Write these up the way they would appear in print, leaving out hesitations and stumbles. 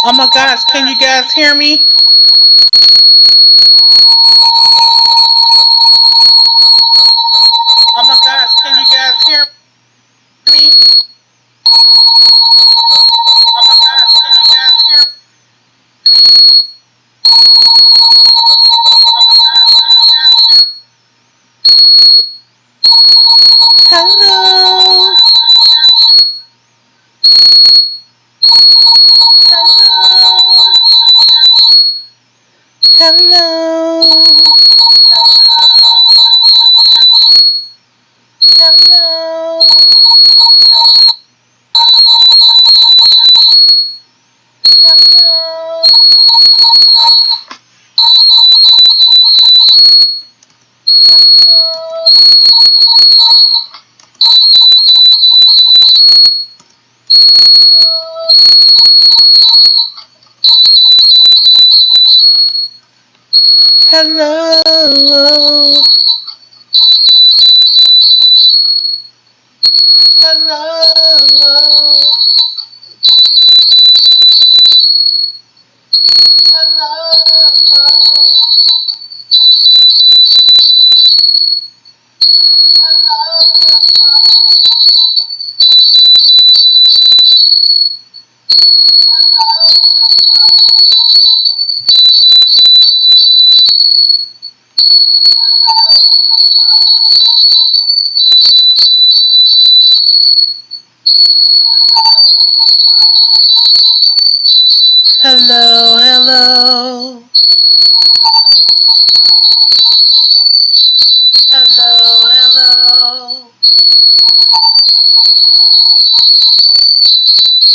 Oh my gosh, can you guys hear me? Oh my gosh, can you guys hear me? Oh my gosh, can you guys hear me? Oh my gosh, can you guys hear me? Hello. Hello. Hello. Hello. Hello. Hello. Hello. Hello, hello. Hello, hello.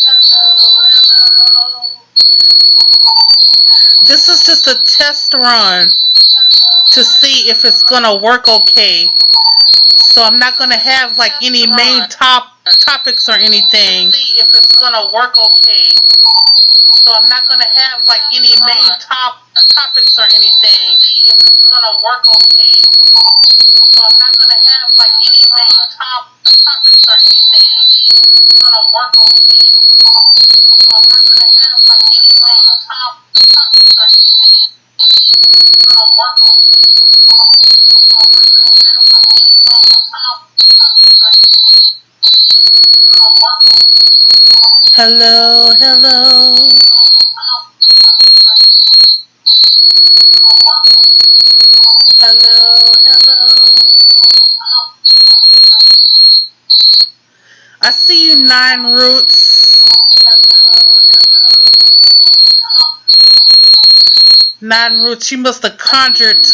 Hello, hello. This is just a test run to see if it's gonna work okay. So I'm not gonna have like any main topics or anything. See if it's gonna work okay. So I'm not gonna have like any main topics or anything. See if it's gonna work okay. So I'm not gonna have like any main topics or anything. See if it's gonna work okay. So I'm not gonna have like any main topics or anything. See if it's gonna work okay. So I'm not gonna have like any main topics or anything. See if it's gonna work okay. Hello, hello. Hello, hello. I see you, Nine Roots. Nine Roots, you must have conjured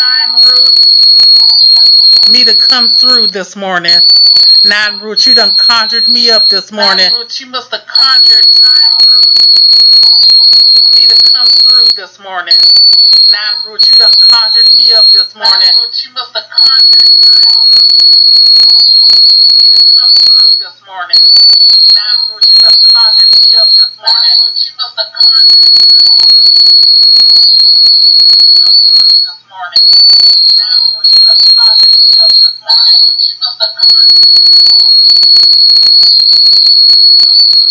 me to come through this morning. Nine Roots, you done conjured me up this morning. Nine Roots, you must have conjured me to come through this morning. Nine Roots, you done conjured me up this morning. Nine Roots, you must have conjured me to come through this morning. Nine Roots, you done conjured me up this morning. Nine Roots, you must have conjured me to come through this morning. Nine Roots, you done conjured me up this morning. Nine Roots, you must have conjured me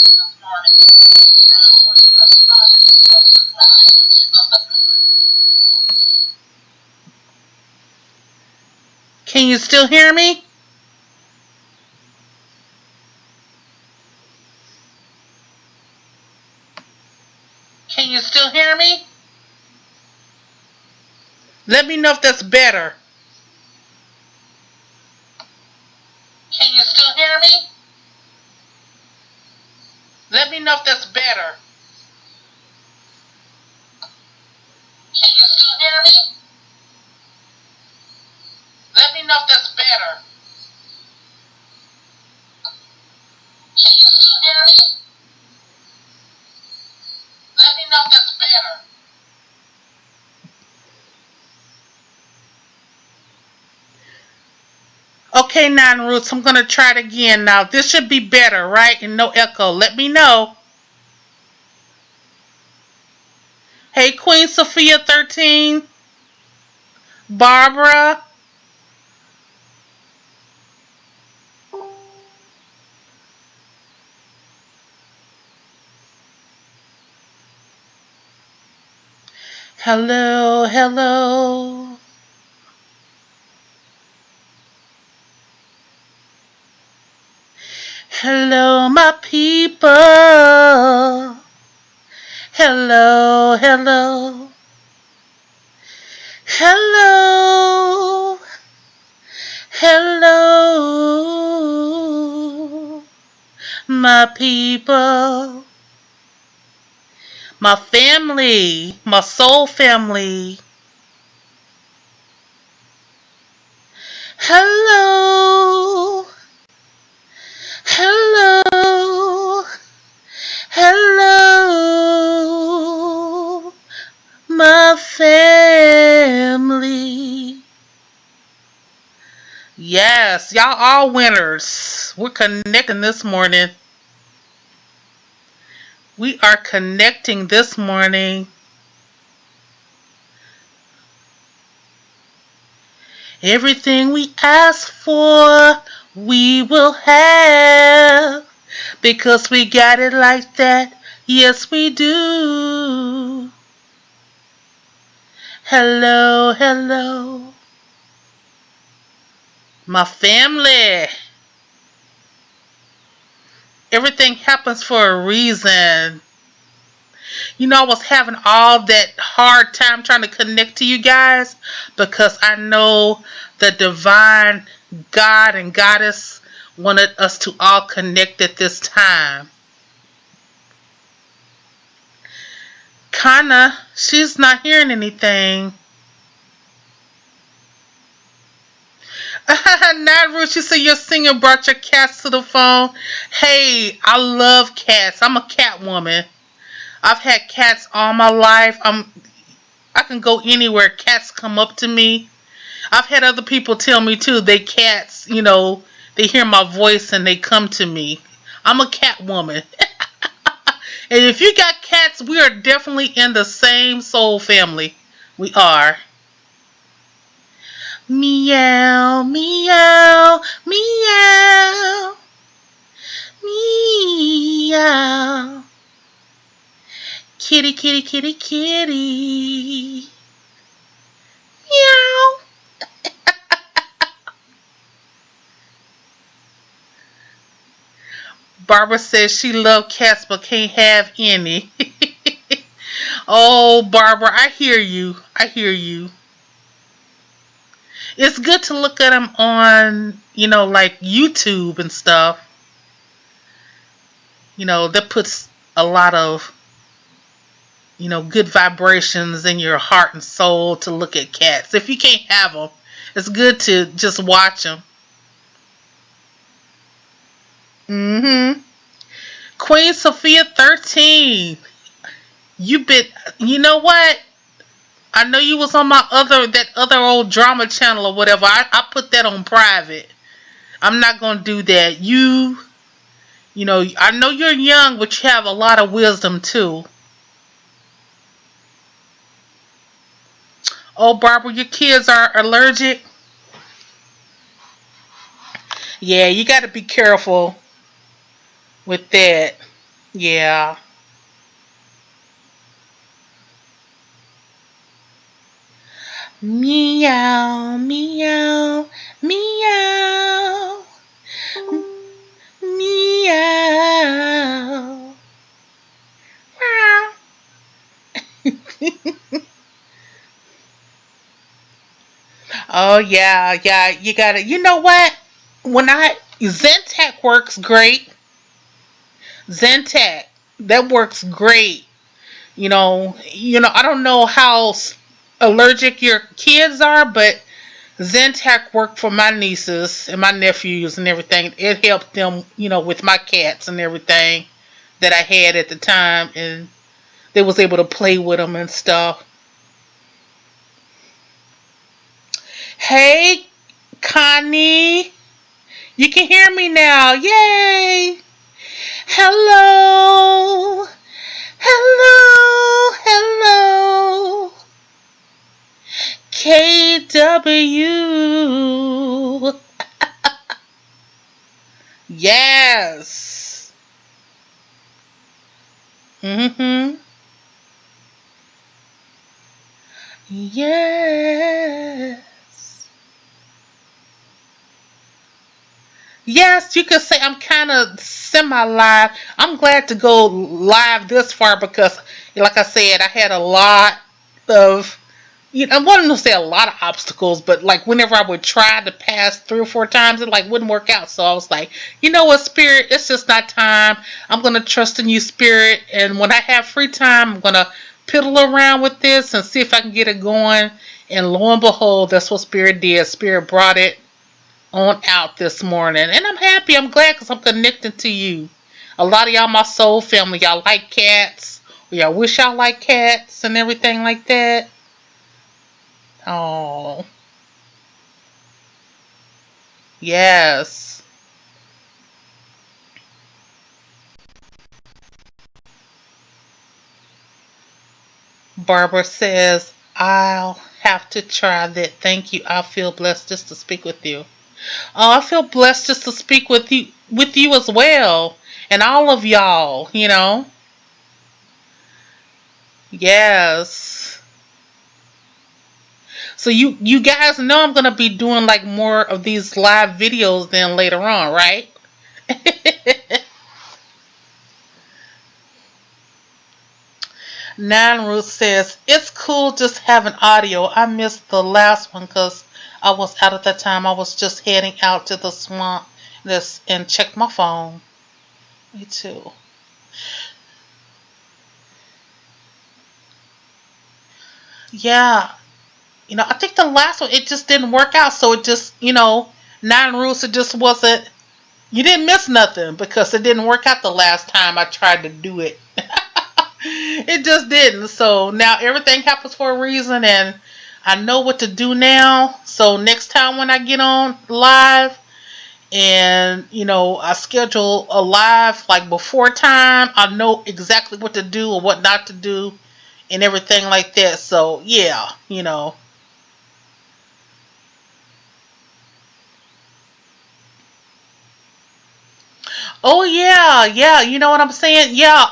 this morning. Nine Roots, you done conjured me up this morning. You must have. Can you still hear me? Can you still hear me? Let me know if that's better. Can you still hear me? Let me know if that's better. Can you still hear me? Let me know if that's better. Can you still hear me? Let me know if that's better. Okay, Nine Roots, I'm going to try it again now. This should be better, right? And no echo. Let me know. Hey, Queen Sophia 13. Barbara. Hello, hello. Hello, my people. Hello, hello. Hello. Hello, my people. My family. My soul family. Hello. Hello. Hello, my family. Yes, y'all all winners. We're connecting this morning. We are connecting this morning. Everything we ask for, we will have. Because we got it like that. Yes, we do. Hello, hello. My family. Everything happens for a reason. You know, I was having all that hard time trying to connect to you guys because I know the divine God and Goddess wanted us to all connect at this time. Kana, she's not hearing anything. Natalie, she said your singer brought your cats to the phone. Hey, I love cats. I'm a cat woman. I've had cats all my life. I can go anywhere. Cats come up to me. I've had other people tell me too, they cats, they hear my voice and they come to me. I'm a cat woman. And if you got cats, we are definitely in the same soul family. We are. Meow, meow, meow, meow. Kitty, kitty, kitty, kitty. Meow. Barbara says she loves cats but can't have any. Oh, Barbara, I hear you. I hear you. It's good to look at them on, like YouTube and stuff. That puts a lot of, good vibrations in your heart and soul to look at cats. If you can't have them, it's good to just watch them. Mm-hmm. Queen Sophia 13. You been, you know what? I know you was on that other old drama channel or whatever. I put that on private. I'm not gonna do that. I know you're young, but you have a lot of wisdom too. Oh, Barbara, your kids are allergic. Yeah, you got to be careful with that. Yeah. Meow, meow, meow, meow. Meow. Oh yeah, yeah. You gotta. You know what? Zentek works great. Zentek, that works great. I don't know how allergic your kids are, but Zentek worked for my nieces and my nephews and everything. It helped them, with my cats and everything that I had at the time, and they was able to play with them and stuff. Hey, Connie, you can hear me now. Yay! Hello, hello, hello. KW. Yes. Mm-hmm. Yes. Yes, you could say I'm kind of semi live. I'm glad to go live this far because, like I said, I had a lot of, I wouldn't say a lot of obstacles, but like whenever I would try to pass 3 or 4 times, it like wouldn't work out. So I was like, you know what, Spirit, it's just not time. I'm gonna trust in you, Spirit, and when I have free time, I'm gonna piddle around with this and see if I can get it going. And lo and behold, that's what Spirit did. Spirit brought it on out this morning. And I'm happy. I'm glad because I'm connected to you. A lot of y'all, my soul family, y'all like cats. Y'all wish y'all like cats and everything like that. Oh, yes. Barbara says, I'll have to try that. Thank you. I feel blessed just to speak with you. Oh, I feel blessed just to speak with you as well. And all of y'all. Yes. So you guys know I'm gonna be doing like more of these live videos then later on, right? Nan Ruth says it's cool just having audio. I missed the last one because I was out at that time. I was just heading out to the swamp this and checked my phone. Me too. Yeah, I think the last one it just didn't work out. So it just Nine Rules it just wasn't. You didn't miss nothing because it didn't work out the last time I tried to do it. It just didn't. So now everything happens for a reason, and I know what to do now. So next time when I get on live, and I schedule a live like before time, I know exactly what to do or what not to do, and everything like that. So yeah. Oh yeah, yeah. You know what I'm saying? Yeah,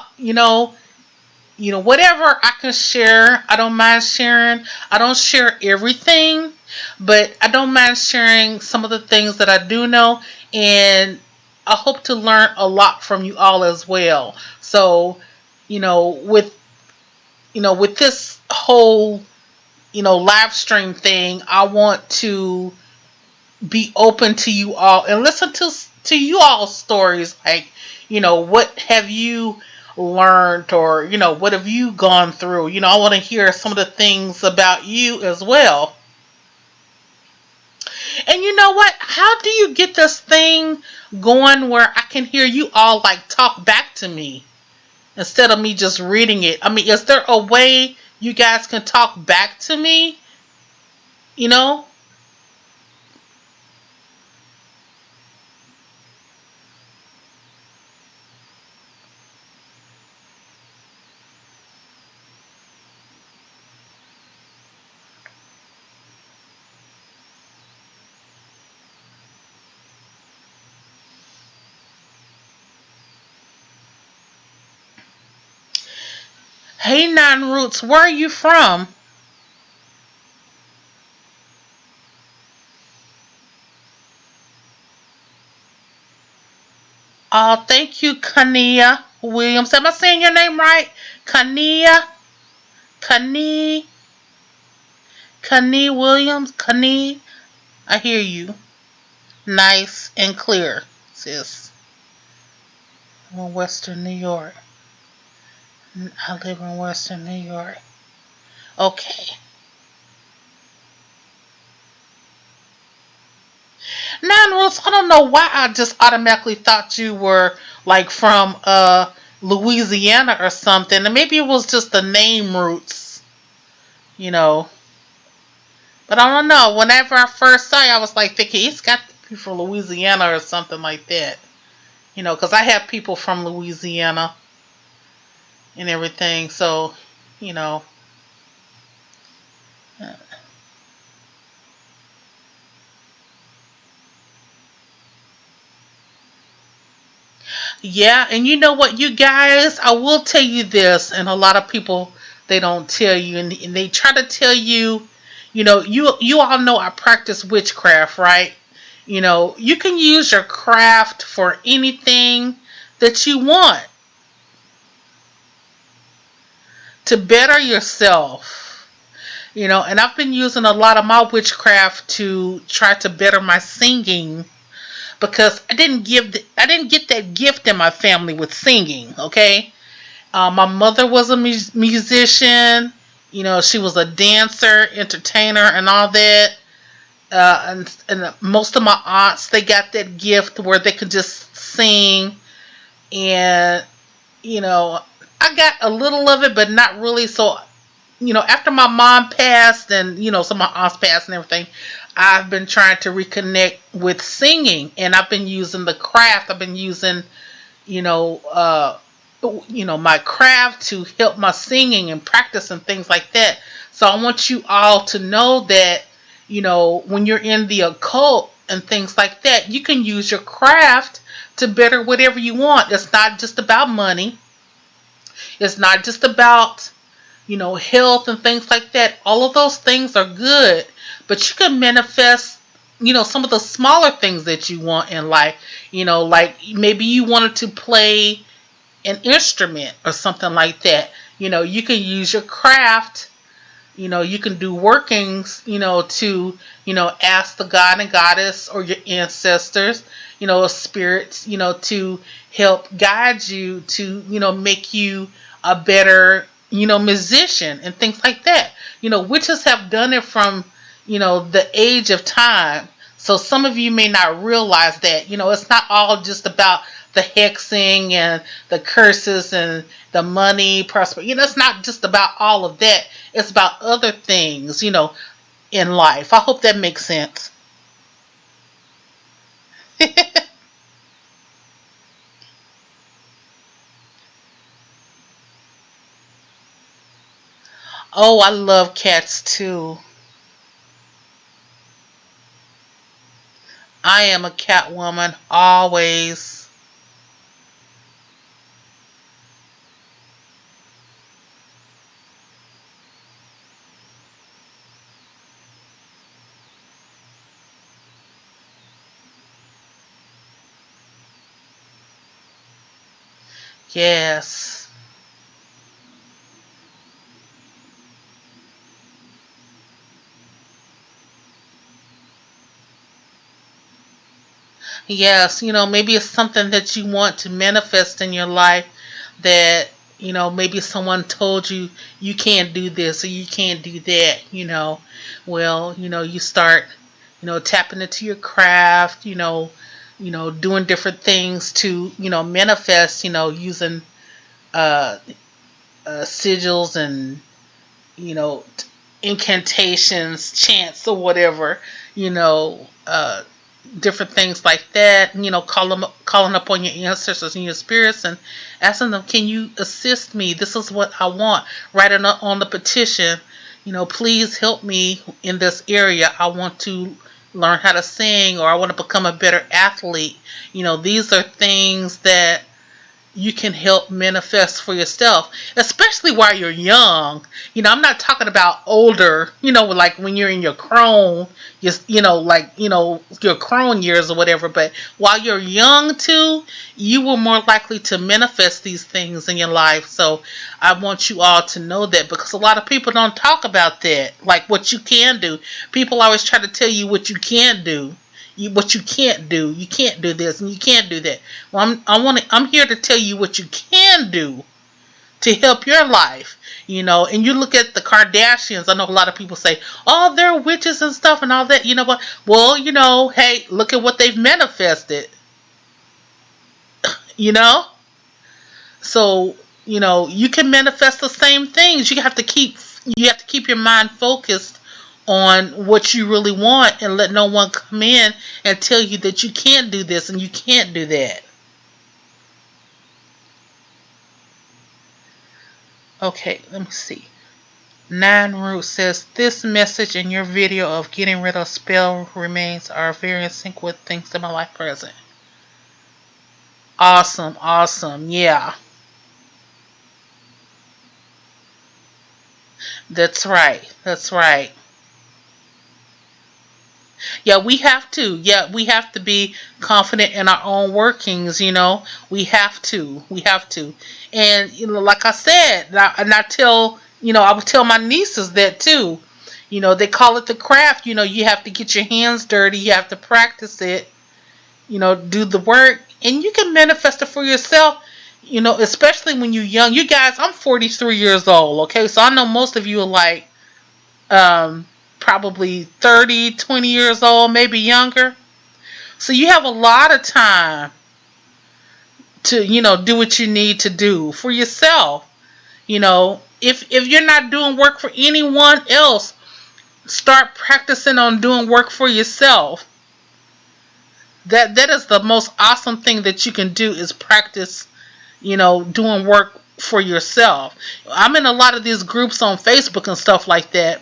whatever I can share, I don't mind sharing. I don't share everything, but I don't mind sharing some of the things that I do know, and I hope to learn a lot from you all as well. So, with with this whole live stream thing, I want to be open to you all and listen to you all's stories. Like, what have you learned, or what have you gone through? I want to hear some of the things about you as well. And you know what? How do you get this thing going where I can hear you all like talk back to me instead of me just reading it? I mean, is there a way you guys can talk back to me? You know? Hey, Nine Roots, where are you from? Thank you, Kania Williams. Am I saying your name right? Kania, Kani, Kani Williams, Kani. I hear you. Nice and clear, sis. I'm in Western New York. I live in Western New York. Okay. Nine Roots, I don't know why I just automatically thought you were like from Louisiana or something. And maybe it was just the name Roots, you know. But I don't know. Whenever I first saw you, I was like thinking he's got to be from Louisiana or something like that. Because I have people from Louisiana and everything. So, you know, uh, yeah. And you know what, you guys, I will tell you this, and a lot of people They don't tell you, and they try to tell you, you all know I practice witchcraft, right? You can use your craft for anything that you want to better yourself. And I've been using a lot of my witchcraft to try to better my singing because I didn't get that gift in my family with singing. Okay, my mother was a musician. She was a dancer, entertainer, and all that. And most of my aunts, they got that gift where they could just sing. And you know, I got a little of it, but not really. So after my mom passed and some of my aunts passed and everything, I've been trying to reconnect with singing, and I've been using the craft. I've been using you know, uh, my craft to help my singing and practice and things like that. So I want you all to know that, when you're in the occult and things like that, you can use your craft to better whatever you want. It's not just about money. It's not just about, health and things like that. All of those things are good, but you can manifest, some of the smaller things that you want in life. Like maybe you wanted to play an instrument or something like that. You can use your craft. You can do workings, to, ask the god and goddess or your ancestors, spirits, to help guide you to, make you a better, musician and things like that. Witches have done it from, the age of time. So some of you may not realize that, it's not all just about the hexing and the curses and the money, prosperity. It's not just about all of that. It's about other things, in life. I hope that makes sense. Oh, I love cats too. I am a cat woman always. Yes. Yes, maybe it's something that you want to manifest in your life that, maybe someone told you you can't do this or you can't do that. Well, you start, tapping into your craft, doing different things to, manifest, using uh, sigils and, you know, incantations, chants, or whatever, you know, uh, different things like that. Calling upon your ancestors and your spirits and asking them, "Can you assist me? This is what I want." Writing on the petition, please help me in this area. I want to learn how to sing, or I want to become a better athlete. These are things that you can help manifest for yourself, especially while you're young. I'm not talking about older, like when you're in your crone, just, like, your crone years or whatever. But while you're young too, you were more likely to manifest these things in your life. So I want you all to know that because a lot of people don't talk about that, like what you can do. People always try to tell you what you can do. What you can't do. You can't do this and you can't do that. Well, I'm here to tell you what you can do to help your life. And you look at the Kardashians. I know a lot of people say, "Oh, they're witches and stuff and all that." You know what? Well, hey, look at what they've manifested. You know, so you can manifest the same things. You have to keep your mind focused on what you really want and let no one come in and tell you that you can't do this and you can't do that. Okay, let me see. Nine Root says this message in your video of getting rid of spell remains are very in sync with things in my life present. Awesome, awesome, yeah. That's right. That's right. Yeah, we have to. Yeah, we have to be confident in our own workings. We have to. We have to. And like I said, and I tell I would tell my nieces that too. They call it the craft. You have to get your hands dirty. You have to practice it. Do the work, and you can manifest it for yourself. Especially when you're young. You guys, I'm 43 years old. Okay, so I know most of you are like um, probably 30, 20 years old, maybe younger. So you have a lot of time to, do what you need to do for yourself. If you're not doing work for anyone else, start practicing on doing work for yourself. That is the most awesome thing that you can do is practice, doing work for yourself. I'm in a lot of these groups on Facebook and stuff like that.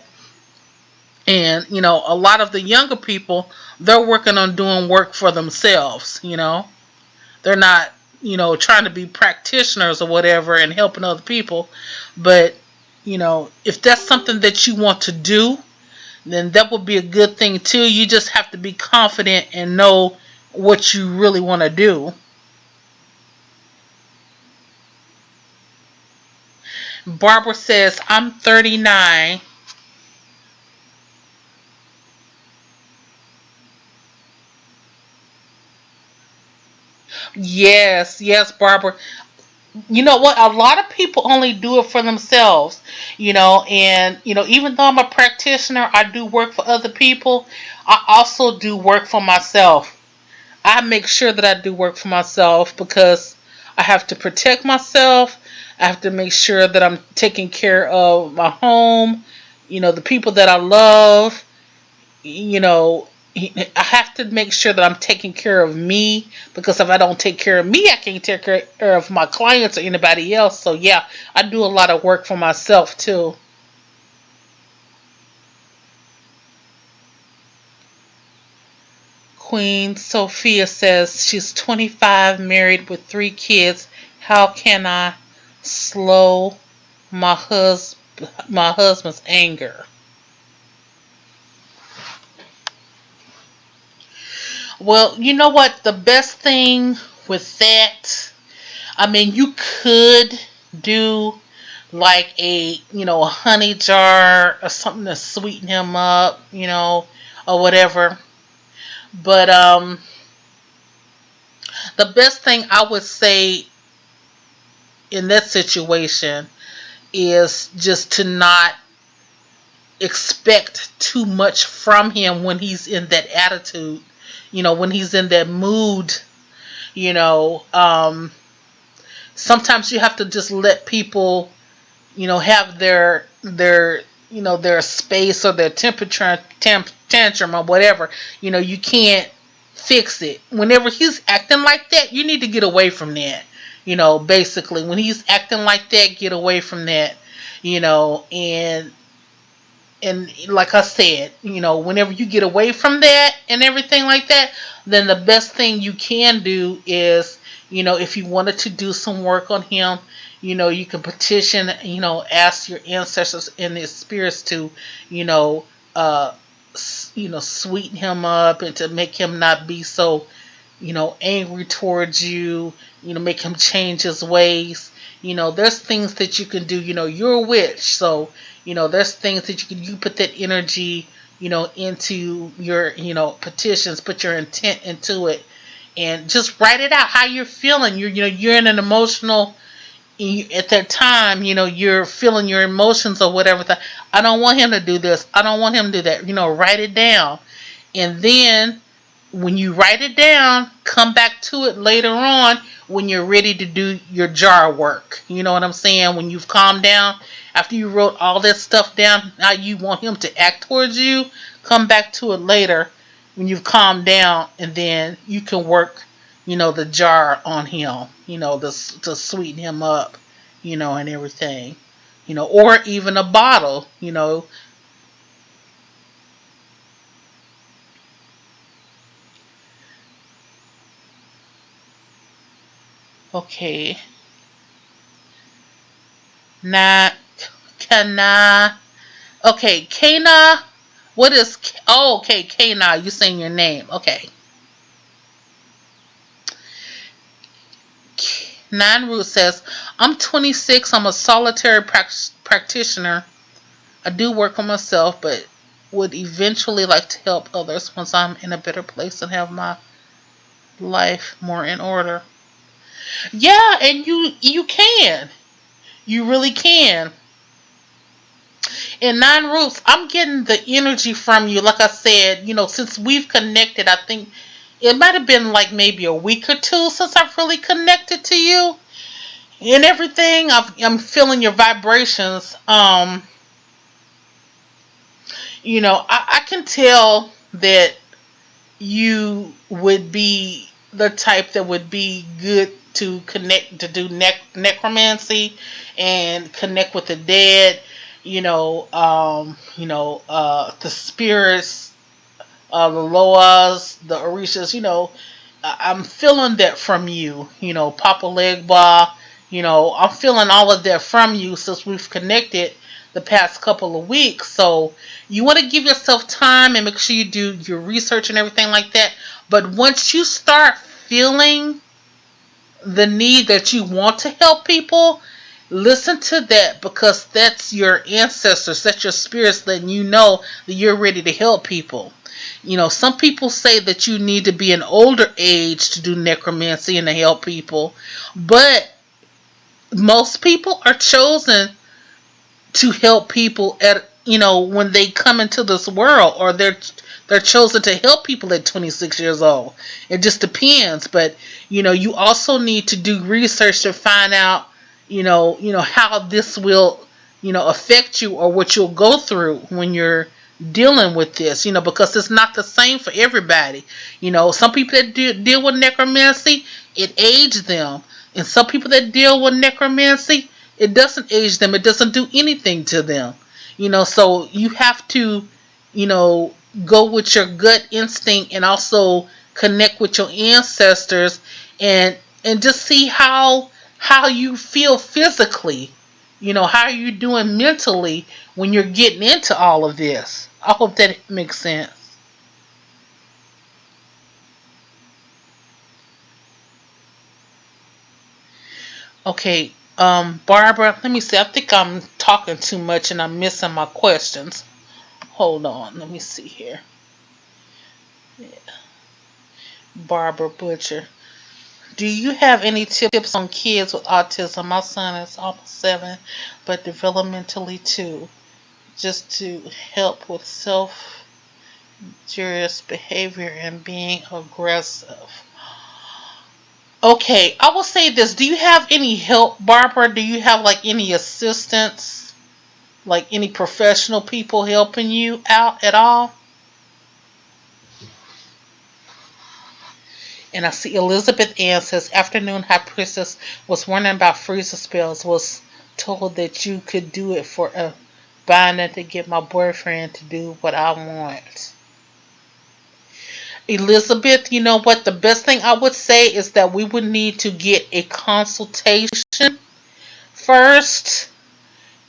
And, a lot of the younger people, they're working on doing work for themselves. They're not, trying to be practitioners or whatever and helping other people. But, if that's something that you want to do, then that would be a good thing too. You just have to be confident and know what you really want to do. Barbara says, I'm 39. Yes, yes, Barbara. You know what? A lot of people only do it for themselves, and even though I'm a practitioner, I do work for other people. I also do work for myself. I make sure that I do work for myself because I have to protect myself. I have to make sure that I'm taking care of my home, the people that I love, you know, I have to make sure that I'm taking care of me because if I don't take care of me, I can't take care of my clients or anybody else. So, yeah, I do a lot of work for myself too. Queen Sophia says she's 25, married with 3 kids. How can I slow my husband's anger? Well, you know what? The best thing with that, I mean, you could do like a honey jar or something to sweeten him up, or whatever. But the best thing I would say in that situation is just to not expect too much from him when he's in that attitude, when he's in that mood. you know um Sometimes you have to just let people have their space or their temperature tantrum or whatever. You can't fix it. Whenever he's acting like that, you need to get away from that. Basically, when he's acting like that, get away from that. And like I said, whenever you get away from that and everything like that, then the best thing you can do is, if you wanted to do some work on him, you can petition, ask your ancestors and the spirits to, you know, uh, sweeten him up and to make him not be so, angry towards you, make him change his ways. There's things that you can do. You're a witch, so there's things that you put that energy, into your, petitions, put your intent into it, and just write it out how you're feeling. You're in an emotional at that time, you're feeling your emotions or whatever. I don't want him to do this. I don't want him to do that. Write it down, and then when you write it down, come back to it later on when you're ready to do your jar work. You know what I'm saying? When you've calmed down, after you wrote all that stuff down, now you want him to act towards you, come back to it later when you've calmed down, and then you can work, the jar on him, to sweeten him up, and everything. Or even a bottle. Okay. Na, kana. Okay, Kana. What is? Oh, okay, Kana. You saying your name? Okay. Nine Root says, "I'm 26. I'm a solitary practitioner. I do work on myself, but would eventually like to help others once I'm in a better place and have my life more in order." Yeah, and you can. You really can. In Nine Roots, I'm getting the energy from you. Like I said, since we've connected, I think it might have been like maybe a week or two since I've really connected to you and everything. I'm feeling your vibrations. I can tell that you would be the type that would be good to connect to do necromancy and connect with the dead. The spirits, the Loas, the Orishas. I'm feeling that from you. Papa Legba. I'm feeling all of that from you since we've connected the past couple of weeks. So you want to give yourself time and make sure you do your research and everything like that. But once you start feeling the need that you want to help people, listen to that because that's your ancestors, that's your spirits letting you know that you're ready to help people. Some people say that you need to be an older age to do necromancy and to help people, but most people are chosen to help people at when they come into this world, or they're chosen to help people at 26 years old. It just depends, but you also need to do research to find out how this will affect you, or what you'll go through when you're dealing with this, because it's not the same for everybody. Some people that deal with necromancy, it ages them, and some people that deal with necromancy, it doesn't age them. It doesn't do anything to them. So you have to, you know, go with your gut instinct and also connect with your ancestors, and just see how you feel physically. How are you doing mentally when you're getting into all of this? I hope that makes sense. Okay, Barbara, let me see. I think I'm talking too much and I'm missing my questions. Hold on, let me see here. Barbara Butcher. Do you have any tips on kids with autism? My son is almost 7, but developmentally too, just to help with self-serious behavior and being aggressive. Okay, I will say this. Do you have any help, Barbara? Do you have like any assistance, like any professional people helping you out at all? And I see Elizabeth Ann says, "Afternoon High Priestess, was wondering about freezer spells. Was told that you could do it for a binder to get my boyfriend to do what I want." Elizabeth, you know what? The best thing I would say is that we would need to get a consultation first,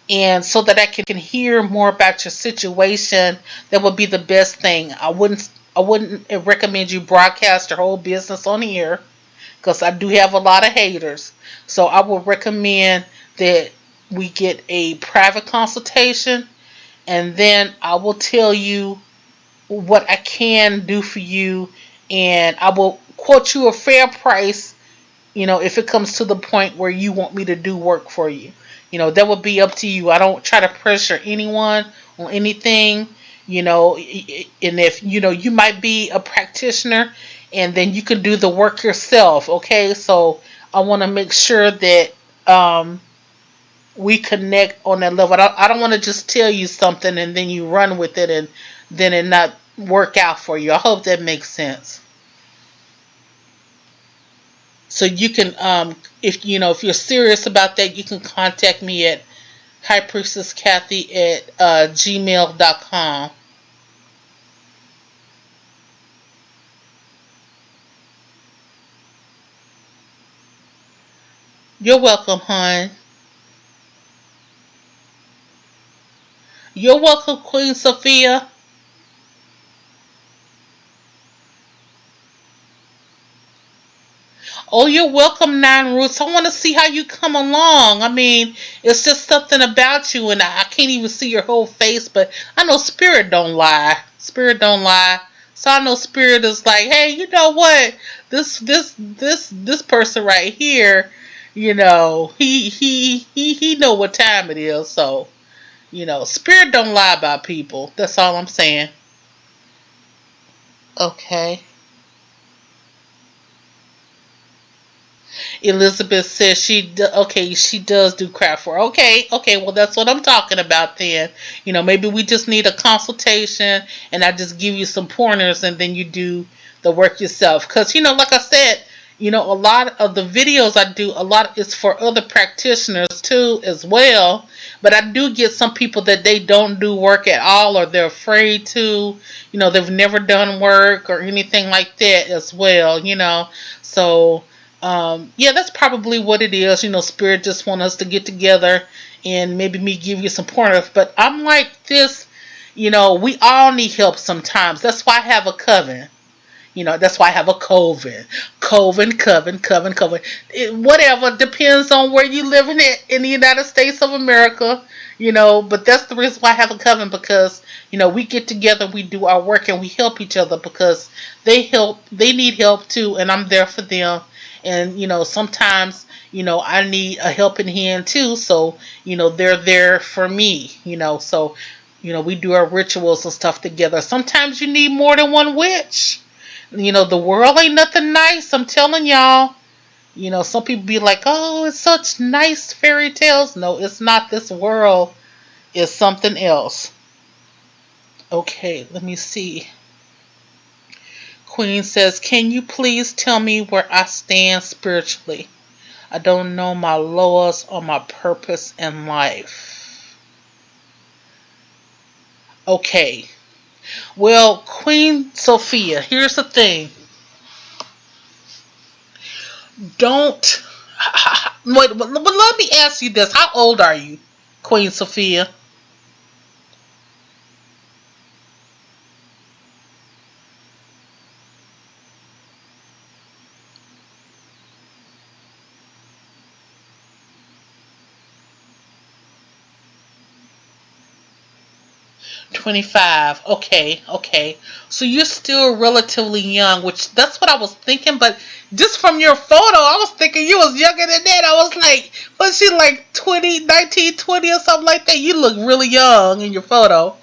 and so that I can hear more about your situation. That would be the best thing. I wouldn't recommend you broadcast your whole business on here, because I do have a lot of haters. So I would recommend that we get a private consultation, and then I will tell you what I can do for you, and I will quote you a fair price, if it comes to the point where you want me to do work for you. That would be up to you. I don't try to pressure anyone on anything, and if you might be a practitioner, and then you can do the work yourself, okay? So I want to make sure that we connect on that level. I don't want to just tell you something and then you run with it, and then it not work out for you. I hope that makes sense. So you can, if you're serious about that, you can contact me at HighPriestessKathie at gmail.com. You're welcome, hon. You're welcome, Queen Sophia. Oh, you're welcome, Nine Roots. I want to see how you come along. I mean, it's just something about you, and I can't even see your whole face, but I know Spirit don't lie. Spirit don't lie. So I know Spirit is like, hey, you know what? This person right here, he know what time it is. So Spirit don't lie about people. That's all I'm saying. Okay. Elizabeth says okay, she does do craft work. Okay, okay, well that's what I'm talking about then. Maybe we just need a consultation and I just give you some pointers and then you do the work yourself. Cause like I said, a lot of the videos I do, a lot is for other practitioners too as well. But I do get some people that they don't do work at all or they're afraid to, they've never done work or anything like that as well. So yeah, that's probably what it is. Spirit just want us to get together and maybe me give you some pointers. But I'm like this, we all need help sometimes. That's why I have a coven. That's why I have a coven. Whatever, depends on where you live in the United States of America. But that's the reason why I have a coven because we get together, we do our work, and we help each other because they need help too, and I'm there for them. And sometimes I need a helping hand too, so they're there for me. So we do our rituals and stuff together. Sometimes you need more than one witch. The world ain't nothing nice. I'm telling y'all. Some people be like, "Oh, it's such nice fairy tales." No, it's not. This world is something else. Okay, let me see. Queen says, "Can you please tell me where I stand spiritually? I don't know my laws or my purpose in life." Okay. Well, Queen Sophia, here's the thing. Don't. Wait, but let me ask you this. How old are you, Queen Sophia? 25. Okay, okay. So you're still relatively young, which that's what I was thinking, but just from your photo, I was thinking you was younger than that. I was like, was she like 20, 19, 20, or something like that? You look really young in your photo.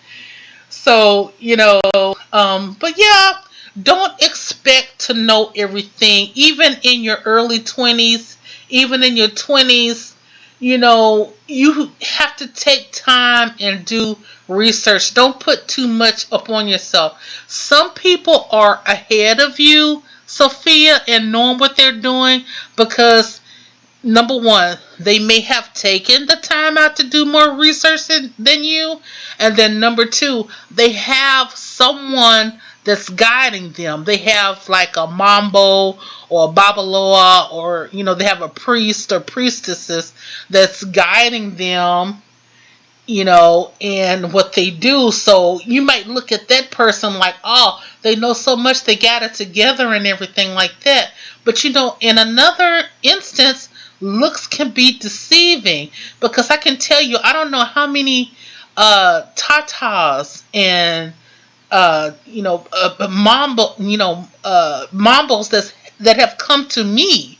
So, but yeah, don't expect to know everything, even in your early 20s, even in your 20s. You have to take time and do research. Don't put too much upon yourself. Some people are ahead of you, Sophia, and knowing what they're doing because number one, they may have taken the time out to do more research than you. And then number two, they have someone that's guiding them. They have like a mambo or a babaloa or, they have a priest or priestesses that's guiding them and what they do. So you might look at that person like, oh, they know so much, they got it together and everything like that. But in another instance, looks can be deceiving because I can tell you, I don't know how many tatas and mambos that have come to me,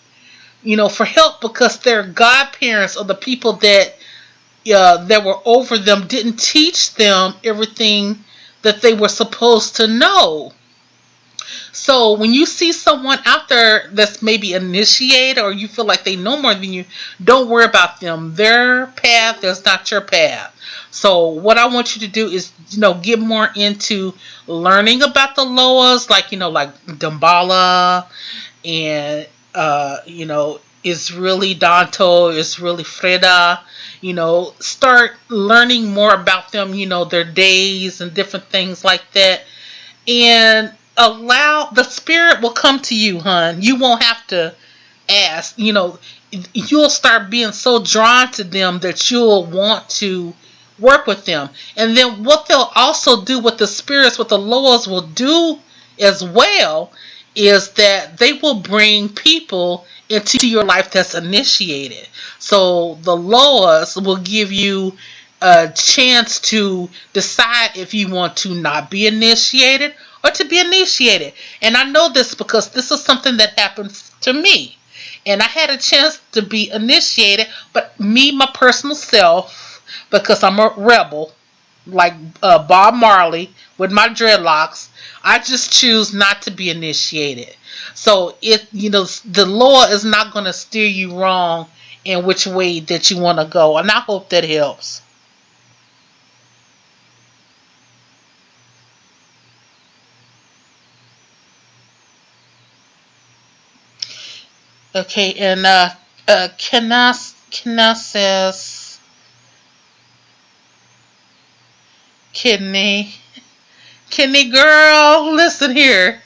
for help because their godparents or the people that were over them didn't teach them everything that they were supposed to know. So when you see someone out there that's maybe initiated or you feel like they know more than you, don't worry about them. Their path is not your path. So what I want you to do is, get more into learning about the Loas, like Dambala and it's really Danto, it's really Freda. Start learning more about them, their days and different things like that. And allow the spirit will come to you, hon. You won't have to ask. You'll start being so drawn to them that you'll want to work with them. And then what they'll also do with the spirits, what the Loas will do as well, is that they will bring people into your life that's initiated. So the Loas will give you a chance to decide if you want to not be initiated or to be initiated. And I know this because this is something that happens to me. And I had a chance to be initiated, but me, my personal self, because I'm a rebel, like Bob Marley with my dreadlocks, I just choose not to be initiated. So the law is not going to steer you wrong in which way that you want to go, and I hope that helps. Okay, and Kenna says, kidney, kidney girl, listen here.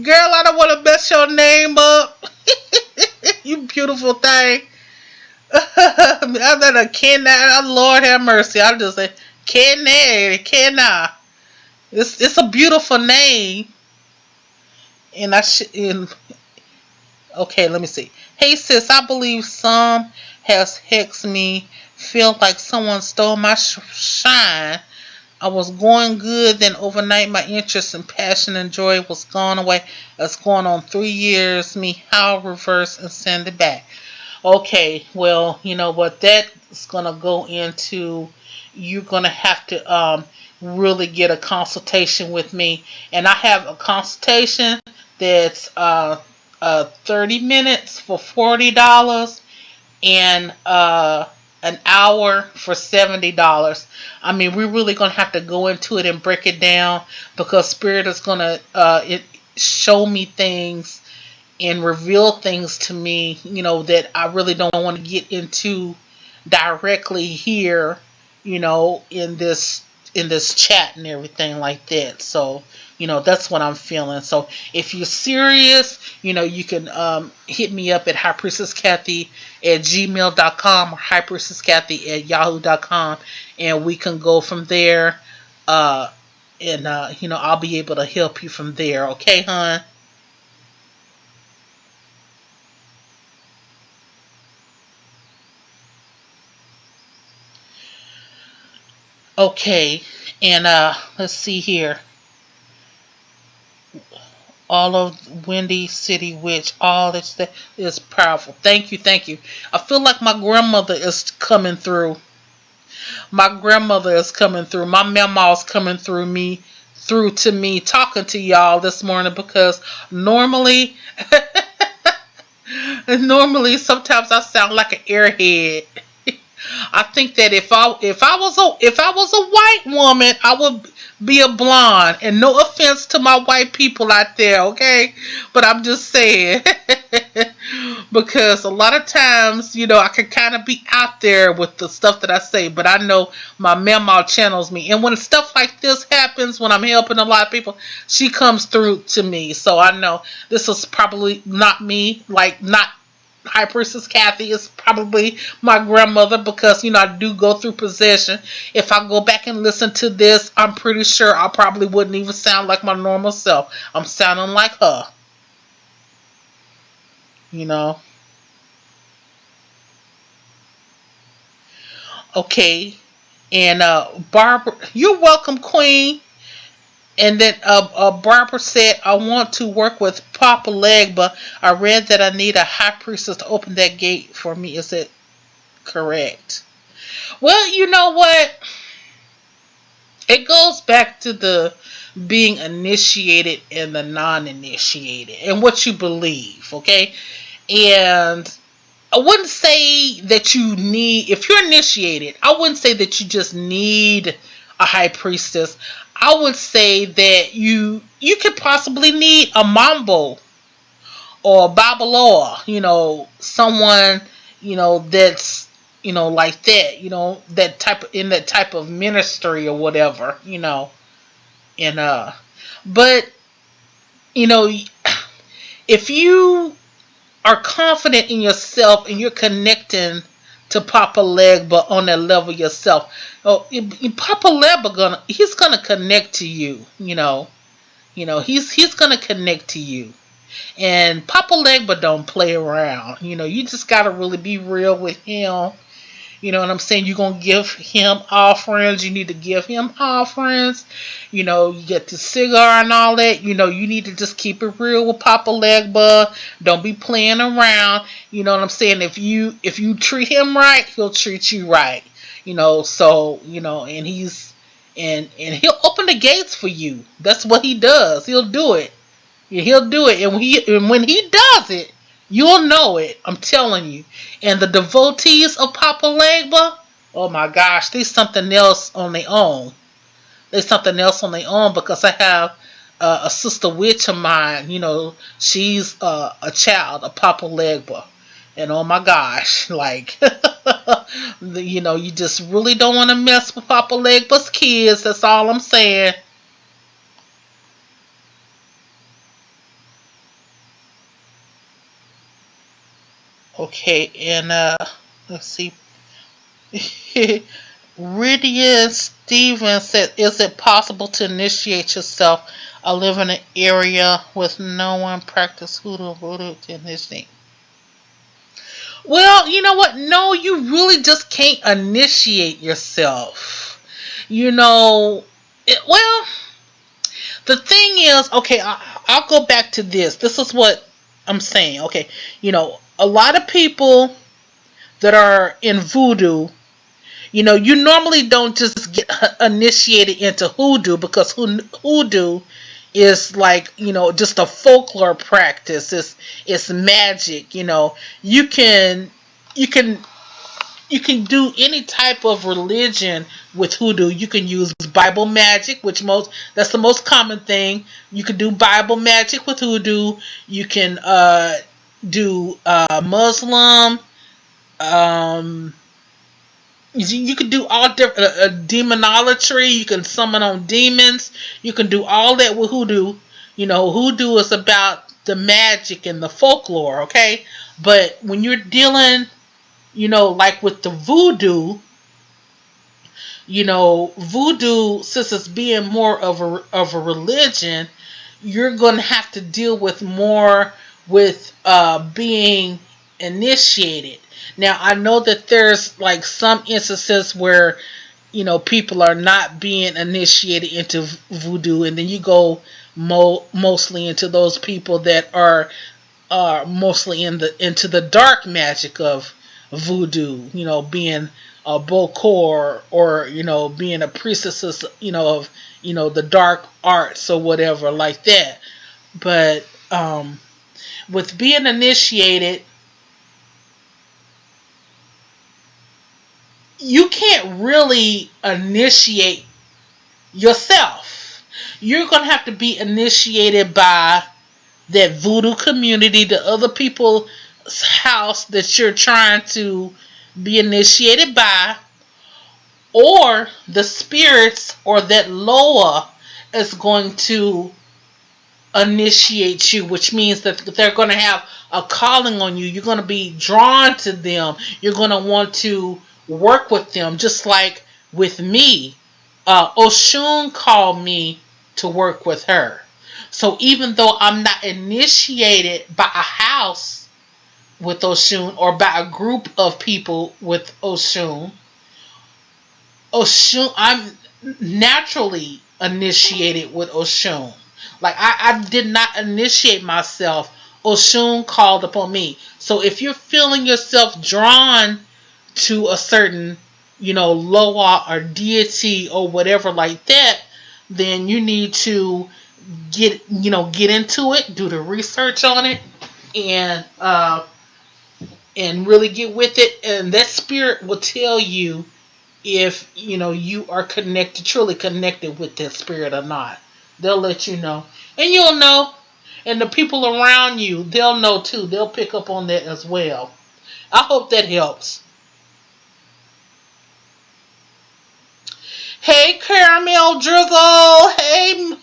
Girl, I don't want to mess your name up. You beautiful thing. I'm not a Kenna. Lord have mercy. I'll just say Kenna. It's a beautiful name. And okay, let me see. Hey sis, I believe some has hexed me. Feel like someone stole my shine. I was going good, then overnight my interest and passion and joy was gone away. It's going on 3 years. Me how reverse and send it back. Okay, well, you know what? That's gonna go into. You're gonna have to really get a consultation with me, and I have a consultation that's 30 minutes for $40 and an hour for $70. I mean, we're really gonna have to go into it and break it down because Spirit is gonna show me things and reveal things to me, that I really don't want to get into directly here, in this chat and everything like that. So, that's what I'm feeling. So if you're serious, you can hit me up at HighPriestessKathie at gmail.com or HighPriestessKathie at yahoo.com, and we can go from there. And I'll be able to help you from there. Okay, hon? Okay, and let's see here. All of Windy City Witch, all that is powerful. Thank you, thank you. I feel like my grandmother is coming through. My grandmother is coming through. My mama's coming through to me, talking to y'all this morning because normally, normally sometimes I sound like an airhead. I think that if I was a white woman, I would be a blonde. And no offense to my white people out there, okay? But I'm just saying. Because a lot of times, I can kind of be out there with the stuff that I say, but I know my mama channels me. And when stuff like this happens, when I'm helping a lot of people, she comes through to me. So I know this is probably not me, like not High Priestess Kathie is probably my grandmother because I do go through possession. If I go back and listen to this, I'm pretty sure I probably wouldn't even sound like my normal self. I'm sounding like her, you know. Okay, and Barbara, you're welcome, Queen. And then Barbara said, I want to work with Papa Leg, but I read that I need a high priestess to open that gate for me. Is it correct? Well, you know what? It goes back to the being initiated and the non-initiated and what you believe, okay? And I wouldn't say that you need, if you're initiated, I wouldn't say that you just need a high priestess. I would say that you could possibly need a mambo or a babaloa, someone, that's like that, that type of ministry or whatever, and but you know if you are confident in yourself and you're connecting to Papa Legba on that level yourself. Oh, Papa Legba he's gonna connect to you. He's gonna connect to you. And Papa Legba don't play around. You just gotta really be real with him. You know what I'm saying? You're going to give him offerings. You need to give him offerings. You get the cigar and all that. You need to just keep it real with Papa Legba. Don't be playing around. You know what I'm saying? If you treat him right, he'll treat you right. And he'll open the gates for you. That's what he does. He'll do it. Yeah, he'll do it, and when he does it, you'll know it. I'm telling you. And the devotees of Papa Legba, oh my gosh, they something else on their own. They something else on their own because I have a sister witch of mine. She's a child of Papa Legba, and oh my gosh, like you just really don't want to mess with Papa Legba's kids. That's all I'm saying. Okay, and let's see. Rydia Stevens said, "Is it possible to initiate yourself? I live in an area with no one practice hoodoo to initiate." Well, you know what? No, you really just can't initiate yourself. You know, well, the thing is, okay, I'll go back to this. This is what I'm saying. Okay, a lot of people that are in voodoo. You normally don't just get initiated into hoodoo because hoodoo is like, just a folklore practice. It's magic. You can you can do any type of religion with hoodoo. You can use Bible magic, which that's the most common thing. You can do Bible magic with hoodoo. You can do Muslim. Um, you can do all different demonolatry. You can summon on demons. You can do all that with hoodoo. Hoodoo is about the magic and the folklore, okay? But when you're dealing, like with the voodoo, since it's being more of a religion, you're going to have to deal with more with being initiated. Now, I know that there's like some instances where people are not being initiated into voodoo, and then you go mostly into those people that are mostly into the dark magic of voodoo, being a bokor, or being a priestess, of the dark arts or whatever like that. But with being initiated, you can't really initiate yourself. You're gonna have to be initiated by that voodoo community, the other people's house that you're trying to be initiated by, or the spirits or that Loa is going to initiate you, which means that they're going to have a calling on you. You're going to be drawn to them. You're going to want to work with them, just like with me. Oshun called me to work with her. So even though I'm not initiated by a house with Oshun or by a group of people with Oshun, I'm naturally initiated with Oshun. Like I did not initiate myself. Oshun called upon me. So if you're feeling yourself drawn to a certain, Loa or deity or whatever like that, then you need to get into it, do the research on it, and really get with it, and that spirit will tell you if you are connected, truly connected with that spirit or not. They'll let you know, and you'll know, and the people around you, they'll know too. They'll pick up on that as well. I hope that helps. Hey, Caramel Drizzle. Hey.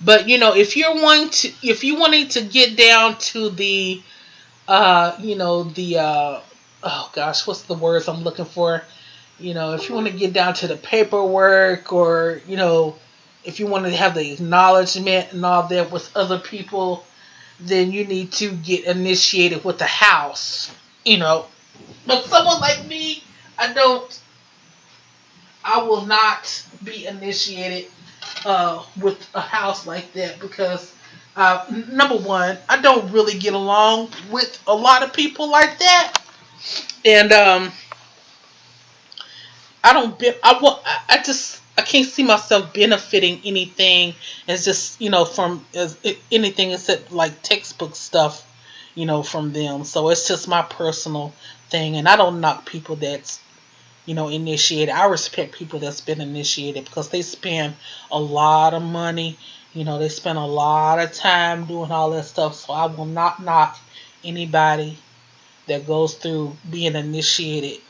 But if you wanting to get down to the oh gosh, what's the words I'm looking for? If you want to get down to the paperwork, or if you want to have the acknowledgement and all that with other people, then you need to get initiated with the house. You know, but someone like me, I don't, I will not be initiated with a house like that because number one, I don't really get along with a lot of people like that, and I don't be, I want, I just, I can't see myself benefiting anything as just, from as anything except like textbook stuff, from them. So it's just my personal thing. And I don't knock people that's, initiated. I respect people that's been initiated because they spend a lot of money. They spend a lot of time doing all that stuff. So I will not knock anybody that goes through being initiated.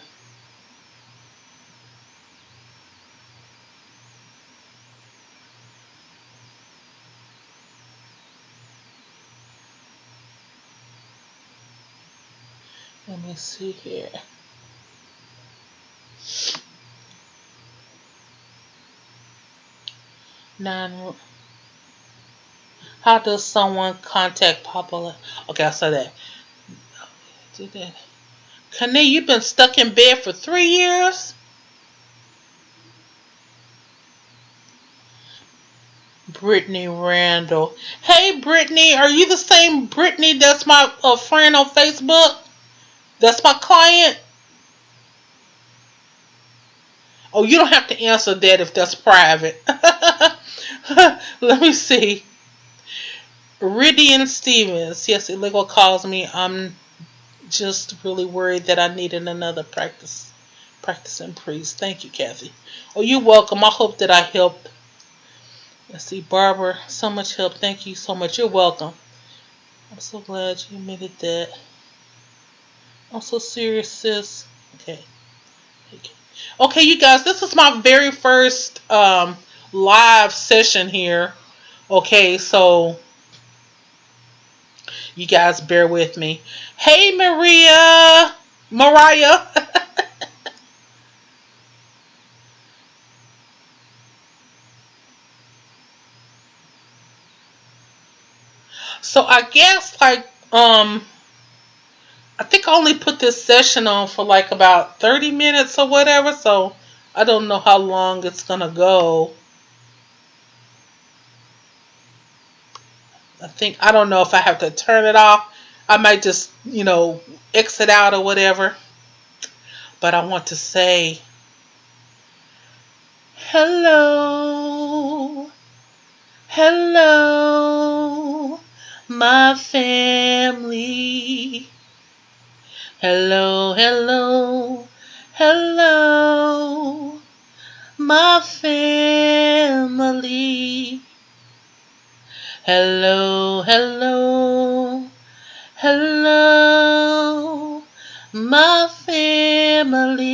Let me see here. Nine. How does someone contact Papa? Okay, I saw that. Did that. Kane, you've been stuck in bed for 3 years? Brittany Randall. Hey, Brittany, are you the same Brittany that's my friend on Facebook? That's my client? Oh, you don't have to answer that if that's private. Let me see. Ridian Stevens. Yes, illegal calls me. I'm just really worried that I needed another practicing priest. Thank you, Kathie. Oh, you're welcome. I hope that I helped. Let's see, Barbara. So much help. Thank you so much. You're welcome. I'm so glad you admitted that. I'm so serious, sis. Okay. Okay, okay, you guys. This is my very first live session here. Okay, so you guys bear with me. Hey, Mariah. So I guess like I think I only put this session on for like about 30 minutes or whatever, so I don't know how long it's gonna go. I don't know if I have to turn it off. I might just, exit out or whatever. But I want to say hello, hello, my family. Hello, hello, hello, my family. Hello, hello, hello, my family.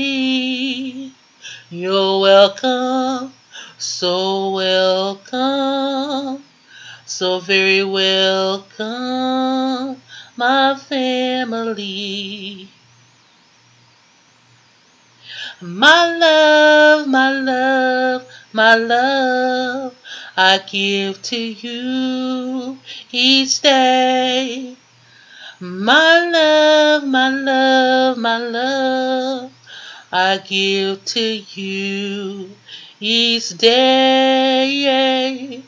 You're welcome, so welcome, so very welcome, my family. My love, my love, my love, I give to you each day. My love, my love, my love, I give to you each day.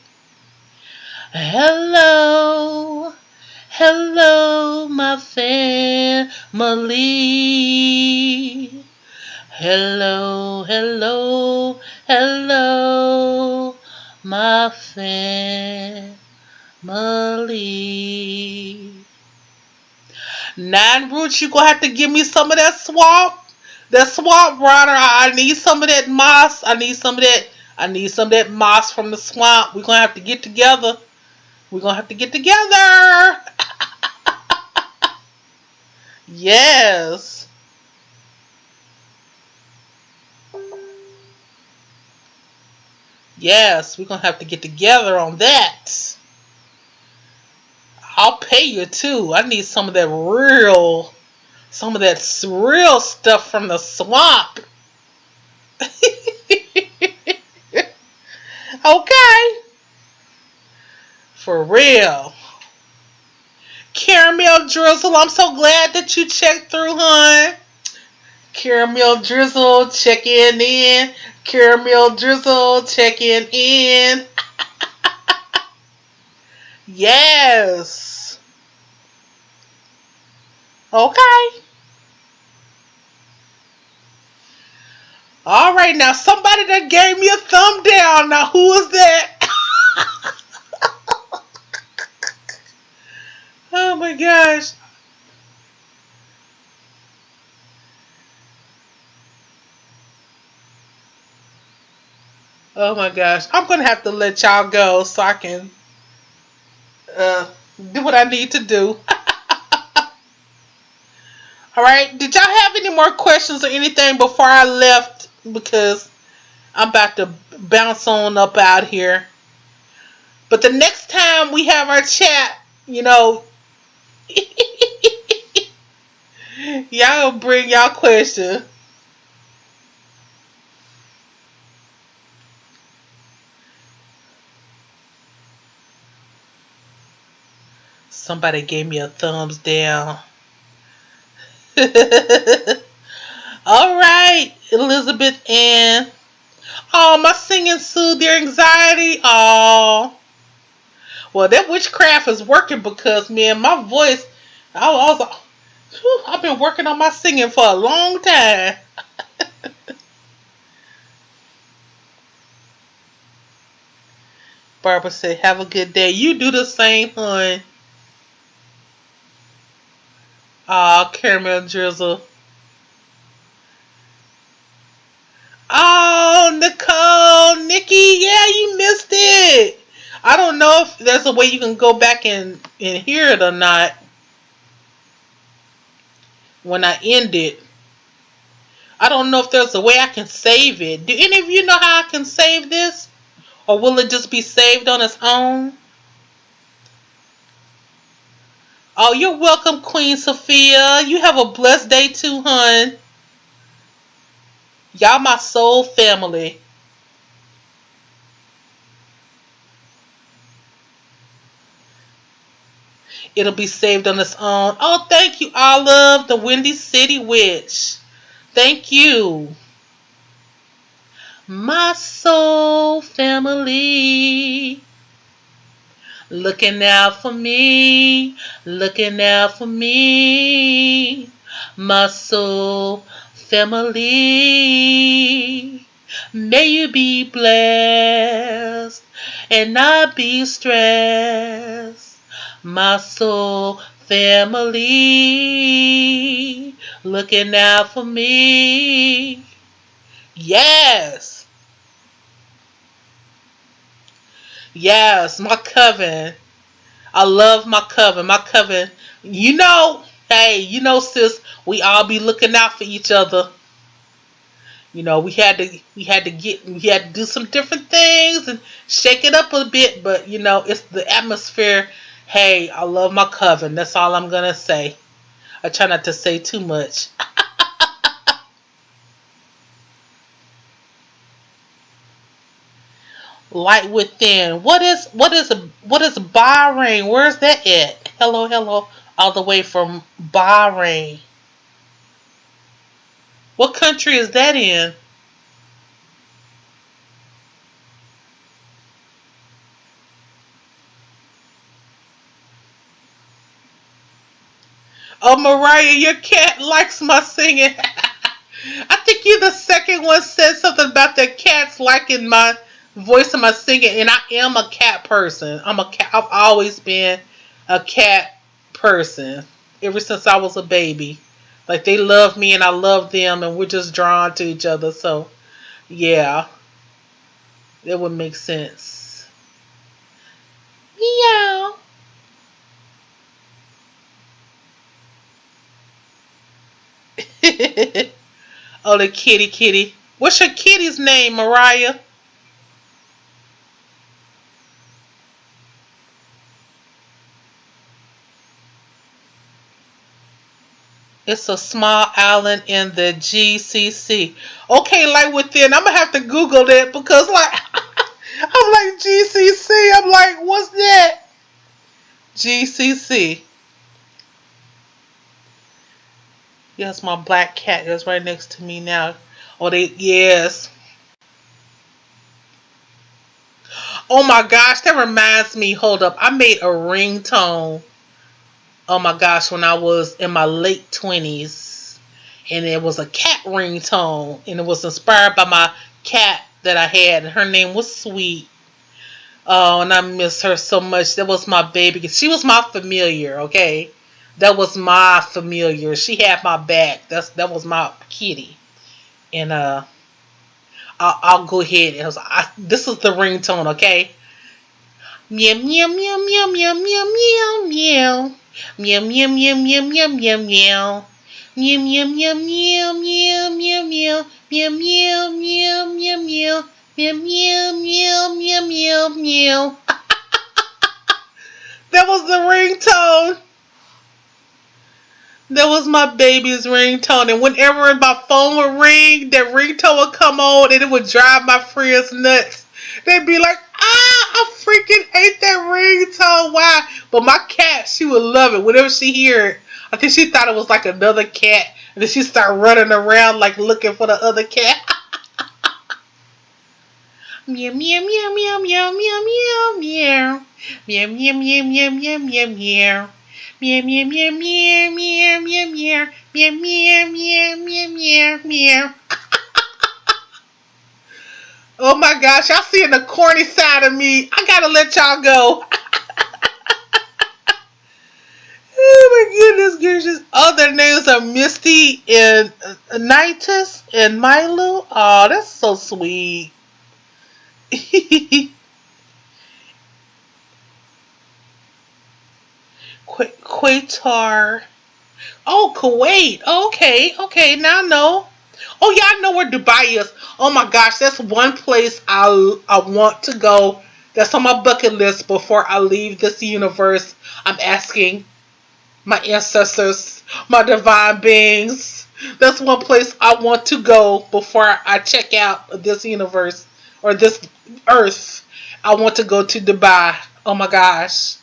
Hello, hello, my family. Hello, hello, hello, my family. Nine Roots, you gonna have to give me some of that swamp. That swamp water. I need some of that moss. I need some of that. I need some of that moss from the swamp. We're gonna have to get together. We're gonna have to get together. Yes. Yes, we're gonna have to get together on that. I'll pay you too. I need some of that real stuff from the swamp. Okay, for real. Caramel drizzle. I'm so glad that you checked through, hon. Caramel drizzle checking in. Caramel drizzle checking in. Yes. Okay. All right. Now somebody that gave me a thumb down. Now who is that? Oh my gosh. Oh my gosh. I'm gonna have to let y'all go so I can uh, do what I need to do. All right. Did y'all have any more questions or anything before I left? Because I'm about to bounce on up out here. But the next time we have our chat, you know, y'all bring y'all question. Somebody gave me a thumbs down. All right, Elizabeth Ann. Oh, my singing soothed their anxiety. Oh, well, that witchcraft is working because, man, my voice, I was whew, I've been working on my singing for a long time. Barbara said, have a good day. You do the same, hon. Aw, caramel drizzle. Oh, Nicole, Nikki, yeah, you missed it. I don't know if there's a way you can go back and hear it or not when I end it. I don't know if there's a way I can save it. Do any of you know how I can save this? Or will it just be saved on its own? Oh, you're welcome, Queen Sophia. You have a blessed day too, hun. Y'all my soul family. It'll be saved on its own. Oh, thank you, Olive, the Windy City Witch. Thank you. My soul family. Looking out for me. Looking out for me. My soul family. May you be blessed and not be stressed. My soul family. Looking out for me. Yes. Yes, my coven. I love my coven. My coven. You know, hey, you know, sis, we all be looking out for each other. You know, we had to do some different things and shake it up a bit, but you know, it's the atmosphere. Hey, I love my coven. That's all I'm gonna say. I try not to say too much. Light within. What is Bahrain? Where's that at? Hello, hello, all the way from Bahrain. What country is that in? Oh, Mariah, your cat likes my singing. I think you the second one said something about the cats liking my voice and my singing, and I am a cat person. I'm a cat. I've always been a cat person ever since I was a baby. Like they love me and I love them, and we're just drawn to each other. So yeah, it would make sense. Meow. Oh, the kitty, kitty. What's your kitty's name, Mariah? It's a small island in the GCC. Okay, like within, I'm gonna have to Google that because like I'm like GCC. I'm like, what's that? GCC. Yes, my black cat is right next to me now. Oh, they yes. Oh my gosh, that reminds me. Hold up, I made a ringtone. Oh my gosh, when I was in my late 20s, and it was a cat ringtone, and it was inspired by my cat that I had, and her name was Sweet. Oh, and I miss her so much. That was my baby. She was my familiar. Okay, that was my familiar. She had my back. That was my kitty. And I'll go ahead and this is the ringtone. Okay. Meow meow meow meow meow meow meow meow meow meow meow meow meow meow meow. Meow meow meow meow meow meow meow meow meow meow meow meow meow meow meow meow meow meow. That was the ringtone. That was my baby's ringtone. And whenever my phone would ring, that ringtone would come on and it would drive my friends nuts. They'd be like, I freaking hate that ringtone. Why? But my cat, she would love it. Whenever she hear it, I think she thought it was like another cat. And then she started running around like looking for the other cat. Meow meow meow meow meow meow meow meow. Meow meow meow meow meow meow meow. Meow meow meow meow meow meow meow. Meow meow meow meow meow meow. Oh my gosh, y'all seeing the corny side of me. I gotta let y'all go. Oh my goodness gracious. Oh, their names are Misty and Nitus and Milo. Oh, that's so sweet. Qatar. Oh, Kuwait. Okay, okay. Now I know. Oh yeah, I know where Dubai is. Oh my gosh, that's one place I want to go. That's on my bucket list before I leave this universe. I'm asking my ancestors, my divine beings. That's one place I want to go before I check out this universe or this earth. I want to go to Dubai. Oh my gosh.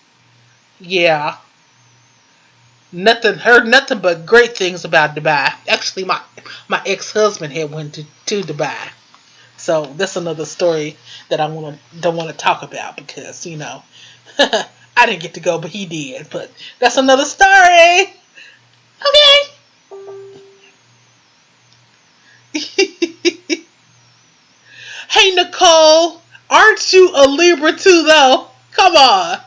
Yeah. Nothing heard nothing but great things about Dubai. Actually, my ex husband had went to Dubai, so that's another story that I don't want to talk about because I didn't get to go, but he did. But that's another story. Okay. Hey Nicole, aren't you a Libra too though? Come on.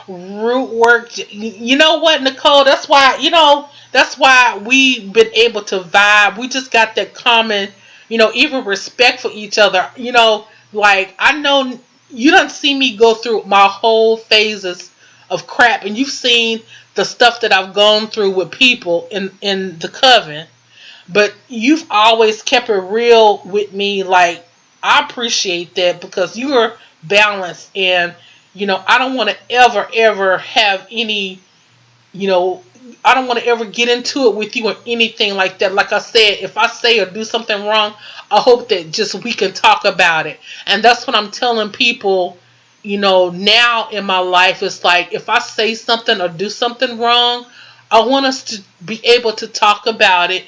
Root work. You know what, Nicole? That's why we've been able to vibe. We just got that common, even respect for each other. Like I know you don't see me go through my whole phases of crap, and you've seen the stuff that I've gone through with people in the coven. But you've always kept it real with me. Like I appreciate that because you are balanced, and I don't want to ever have any you know, I don't want to ever get into it with you or anything like that. Like I said, if I say or do something wrong, I hope that just we can talk about it. And that's what I'm telling people, now in my life. It's like if I say something or do something wrong, I want us to be able to talk about it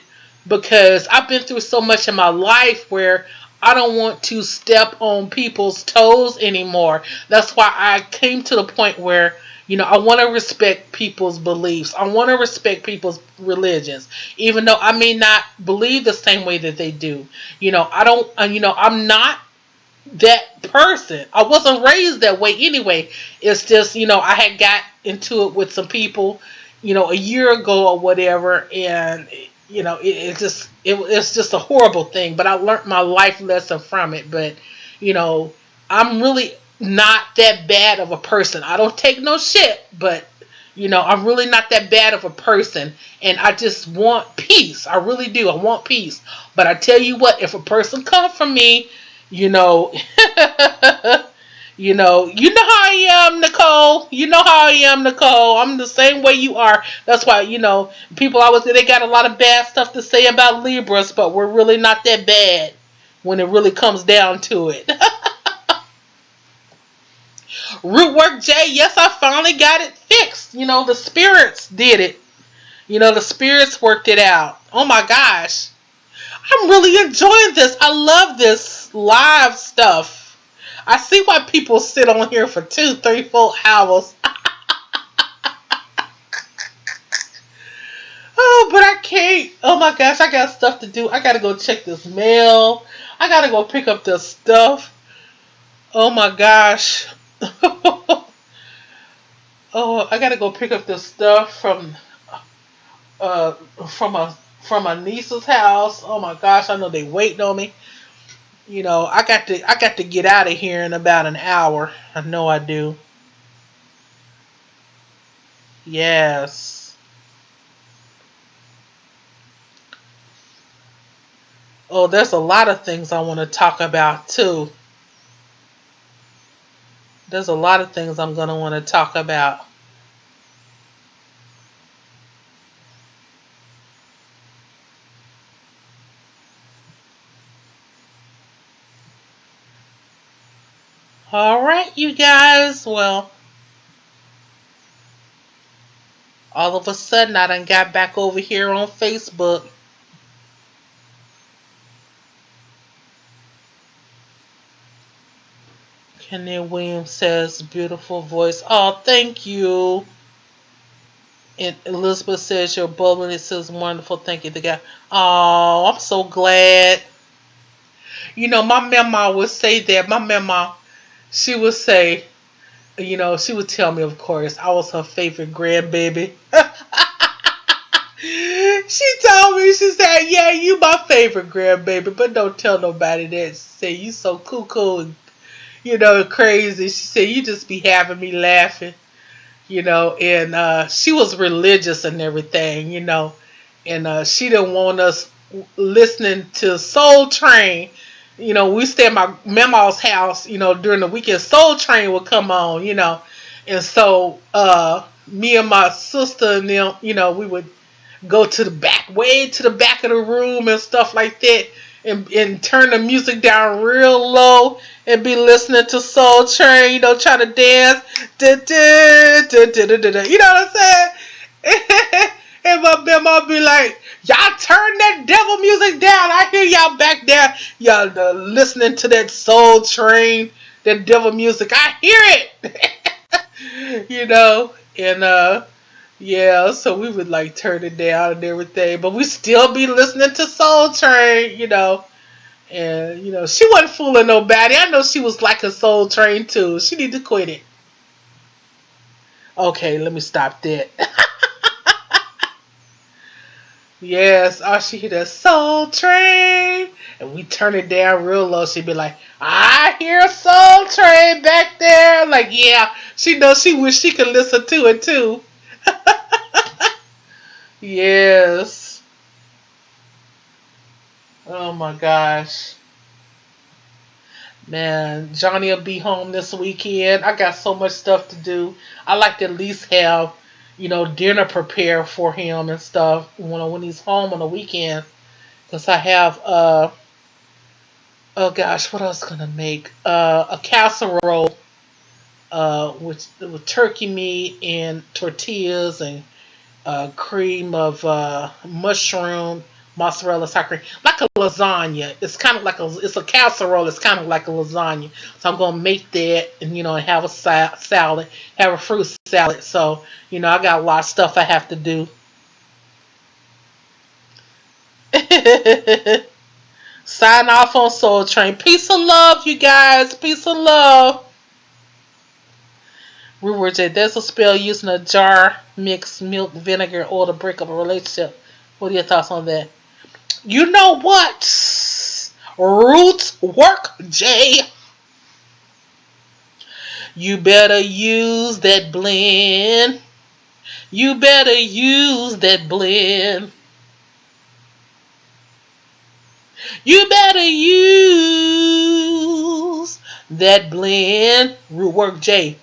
because I've been through so much in my life where I don't want to step on people's toes anymore. That's why I came to the point where I want to respect people's beliefs. I want to respect people's religions, even though I may not believe the same way that they do. I don't. I'm not that person. I wasn't raised that way anyway. It's just, I had got into it with some people, a year ago or whatever, and it's just a horrible thing. But I learned my life lesson from it. But I'm really not that bad of a person. I don't take no shit, but I'm really not that bad of a person, and I just want peace. I really do. I want peace. But I tell you what, if a person comes from me, you know, you know how I am, Nicole. You know how I am, Nicole. I'm the same way you are. That's why, people always say they got a lot of bad stuff to say about Libras, but we're really not that bad when it really comes down to it. Root work, Jay. Yes, I finally got it fixed. The spirits did it. The spirits worked it out. Oh my gosh. I'm really enjoying this. I love this live stuff. I see why people sit on here for 2, 3, 4 hours. Oh, but I can't. Oh my gosh, I got stuff to do. I gotta go check this mail. I gotta go pick up this stuff. Oh my gosh. Oh, I gotta go pick up this stuff uh from a niece's house. Oh my gosh, I know they waiting on me. I got to get out of here in about an hour. I know I do. Yes. Oh, there's a lot of things I want to talk about too. There's a lot of things I'm going to want to talk about. All right, you guys. Well, all of a sudden I done got back over here on Facebook. Kenny Williams says, beautiful voice. Oh, thank you. And Elizabeth says, your bubbliness is wonderful. Thank you, the guy. Oh, I'm so glad. My mama would say that. My mama, she would say, she would tell me, of course, I was her favorite grandbaby. She told me, she said, yeah, you my favorite grandbaby, but don't tell nobody that. She said, you so cuckoo and, crazy. She said, you just be having me laughing, and she was religious and everything, and she didn't want us listening to Soul Train. We stay at my mama's house, during the weekend. Soul Train would come on, and so me and my sister and them, we would go to the back, way to the back of the room and stuff like that, and turn the music down real low and be listening to Soul Train, trying to dance. Da, da, da, da, da, da, da. You know what I'm saying? And my grandma be like, y'all turn that devil music down. I hear y'all back there. Y'all listening to that Soul Train, that devil music. I hear it. And yeah, so we would like turn it down and everything, but we still be listening to Soul Train, and she wasn't fooling nobody. I know she was like a Soul Train too. She need to quit it. Okay, let me stop that. Yes, all she hear that Soul Train, and we turn it down real low. She'd be like, I hear Soul Train back there. Like, yeah, she knows she wish she could listen to it too. Yes. Oh my gosh. Man, Johnny will be home this weekend. I got so much stuff to do. I like to at least have, dinner prepared for him and stuff when he's home on the weekend. Cause I have oh gosh, what else gonna make? A casserole with turkey meat and tortillas and cream of mushroom, mozzarella, sour cream, like a lasagna. It's kind of like it's a casserole. It's kind of like a lasagna. So I'm gonna make that, and have a salad, have a fruit salad. So I got a lot of stuff I have to do. Sign off on Soul Train. Peace and love, you guys. Peace and love. Rumor J, there's a spell using a jar, mix milk, vinegar, or to break up a relationship. What are your thoughts on that? You know what? Roots work, Jay. You better use that blend. You better use that blend. You better use that blend. Root work J.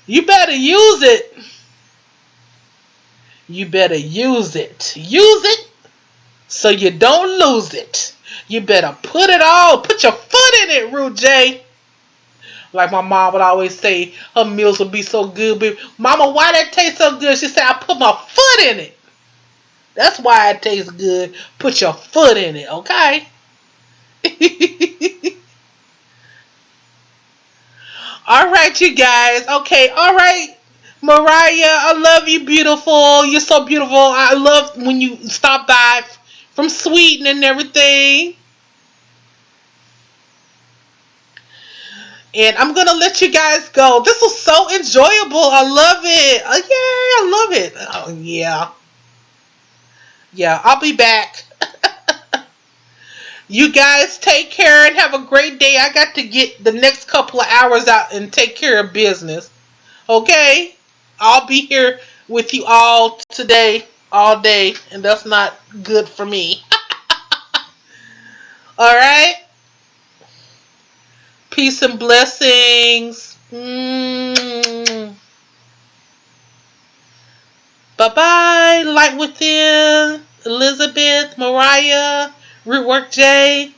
You better use it. You better use it. Use it so you don't lose it. You better put it all. Put your foot in it, Root J. Like my mom would always say, her meals would be so good. But Mama, why that taste so good? She said, I put my foot in it. That's why it tastes good. Put your foot in it, okay? All right, you guys. Okay, all right. Mariah, I love you, beautiful. You're so beautiful. I love when you stop by from Sweden and everything. And I'm going to let you guys go. This was so enjoyable. I love it. Oh, yeah, I love it. Oh, yeah. Yeah, I'll be back. You guys take care and have a great day. I got to get the next couple of hours out and take care of business. Okay? I'll be here with you all today, all day, and that's not good for me. All right? Peace and blessings. Bye-bye. Light Within, Elizabeth, Mariah, Rootwork J.